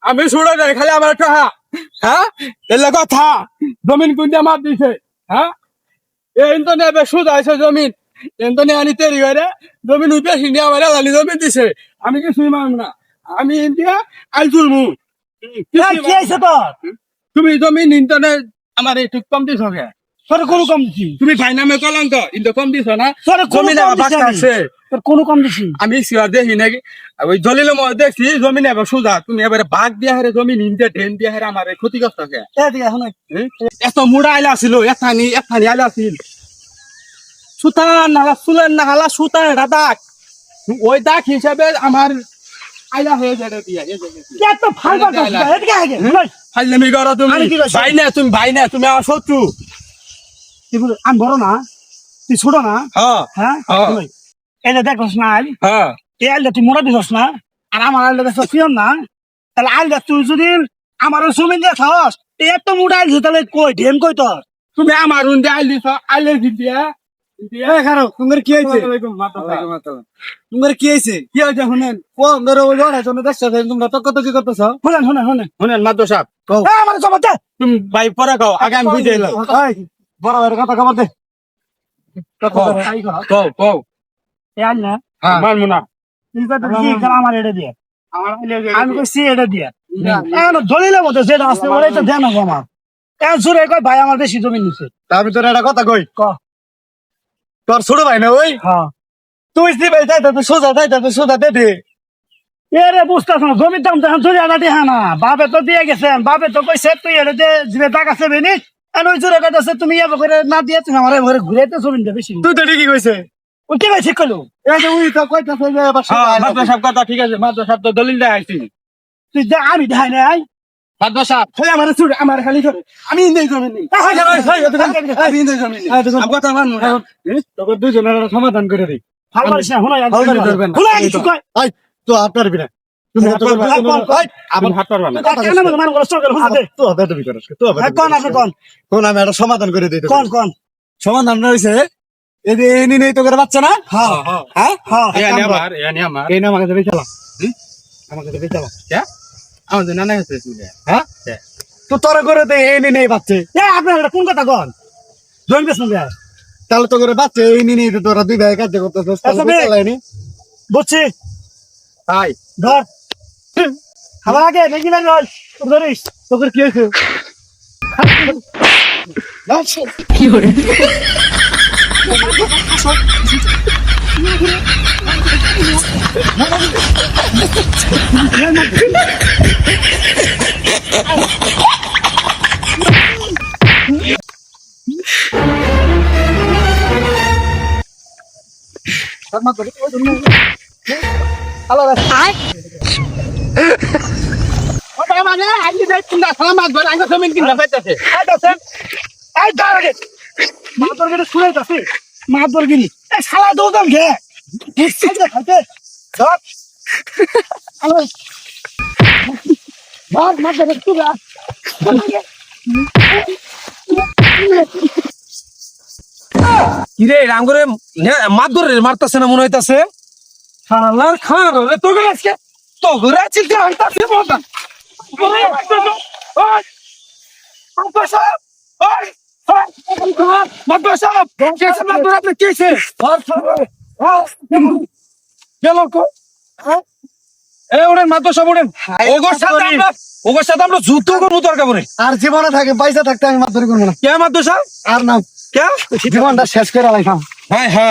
আমি ছুড়ে নাই খালি আমার একটা হ্যাঁ এলে কথা জমিন কোনটা মাপ দিছে হ্যাঁ এই তো নেবে সুদ আছে জমিন এত নিয়ে আনি তৈরি করে জমিন উঠে সিনিয়া আমার লালি জমিন দিছে আমি কি শুই মারব না আমি ইন্ডিয়া আইল তুলমু কি আছে তোর তুমি জমিন ইন্টারনেট আমার একটু কম দিছ গে তোর কোনো কম দিছি তুমি ভাই নামে কলঙ্ক কিন্তু কম দিছ না তোর কোনো জমিন কম আমার দিছি বাক্কা আমি। আছে তোর কোনো কম দিছি আমি সিওর দেখি নাকি ওই দলিল মধ্যে দেখছি জমিন এবার সুদা তুমি এবারে বাঘ দিয়া হারে জমিন ইন্ডিয়া ঢেন দিয়া হারে আমার ক্ষতিগ্রস্ত গে এদিকে এখন এত মুড়া আইলা ছিল এথানি আইলা ছিল সুতান নালা চুলের নালা সুতান এটা দাগ ওই দাগ হিসাবে আমার আইলা হয়ে যাবে দিয়া এত ফালতু কথা এদিকে আগে ফাইলামি করো তুমি আমি কি করছি? ভাই না তুমি আমার শত্রু তুই বল আমি বড় না তুই ছোট না হ্যাঁ হ্যাঁ হ্যাঁ। এটা দেখছ না আইল হ্যাঁ এই আইলটা তুই মোড়া দিছস না আর আমার আইলটা দেখছ পিয়ন না তাহলে আইলটা তুই যদি আমার জমিন দিয়ে খাওয়াস এত মোড়া আইল তাহলে কই ঢেম কই তোর তুমি আমার রুন্দে আইলিছ আইলে দিয়া দিয়া খারো তোমার কি হয়েছে তোমার কি হয়েছে কি হয়েছে শুনেন ও মেরে ওই লড়াই জন্য দেখছো তোমরা তো কত কি করতেছ শুনেন শুনেন শুনেন শুনেন মাদ্র সাহেব আমার জমা দে তুমি ভাই পরে খাও আগে আমি বুঝে এলাম বড় ভাইয়ের কথা খবর দে কও কও এ আইল না হ্যাঁ মানবো না তুই কথা কি আমার এটা দিয়ে আমার আমি কইছি এটা দিয়ে এখন দলিলের মধ্যে যেটা আছে ওরাই তো দেন আমার এখন জোরে কয় ভাই আমার বেশি জমি নিছে আমি তোর একটা কথা কই ক তোর ছোট ভাই না ওই হ্যাঁ তুই ভাই তাই তো সোজা দে দে এরে বুঝতেছ না জমির দাম তখন চুরি আনা দিয়ে না বাপে তো দিয়ে গেছেন বাপে তো কইছে তুই এটা যে যে টাকা আছে বেনি এখন ওই জোরে কইতাছে তুমি এবার করে না দিয়ে তুমি আমার ঘরে ঘুরাইতে জমিন দে বেশি তুই তো ঠিকই কইছে ও কি কইছে কইলো এই যে উই তো কইতাছে যে মাদ্র সাহেব কথা ঠিক আছে মাদ্র সাহেব তো দলিল দেয় আইছি তুই যা আমি দেখাই নাই মাদ্র সাহেব তুই আমার চুরি আমার খালি করে আমি ইন্দেই জমিন নি আমি ইন্দে জমি আব কথা মান তোকে দুইজনের সমাধান করে দেই ভালো পারিস না হুনাই ভালো ধরবেন না। হুনাই কিছু কয় আই তো হাত পারবি না তুমি হাত পারবে আমার হাত পারবা না কেন মানে মান করে চকের হুনা দে তো হবে তুমি করস তো হবে কোন আছে কোন কোন আমি একটা সমাধান করে দিই কোন কোন সমাধান হইছে এই যে এনি নেই তো করে বাচ্চা না হ্যাঁ হ্যাঁ হ্যাঁ এনি আমার এই না আমাকে দেবে চালা আমাকে দেবে চালা কে আমাদের নানা হচ্ছে হ্যাঁ তো তোরা করে দে এনি নেই বাচ্চা এ আপনার কোন কথা কোন জমি বেসন দেয় তাহলে তো করে বাচ্চা এনি নেই তো তোরা দুই ভাই কাজ করতেছিস আচ্ছা, বে। চালাইনি বুঝছি হাই ধর খাবার আগে নাকি লাগে ধরিস তোকে কি হয়েছে হ্যালো মানে আইলি যাই কিনা সালা মাছ ধরে আইনা জমিন কিনা পাইতাছে এই দাঁড়াগে মাতর গেটে শুনে যাচ্ছে মাতর গিরি এই শালা দৌড়ান ঘে খাইতে ধর হ্যালো ধর মাতর একটু গা কিরে রাম করে মাছ ধরে মারতাছে না মনে হইতাছে শালার খার রে তো গেছে আজকে তো ঘুরে চিলতে হাঁটতাছে বলতা যুদ্ধ করবো তোর কাপড়ে আর জীবনে থাকে পয়সা থাকতে আমি মাছ ধরে করবো না কে মাদ্রাসা আর না কে জীবনটা শেষ করে রাখাম হ্যাঁ হ্যাঁ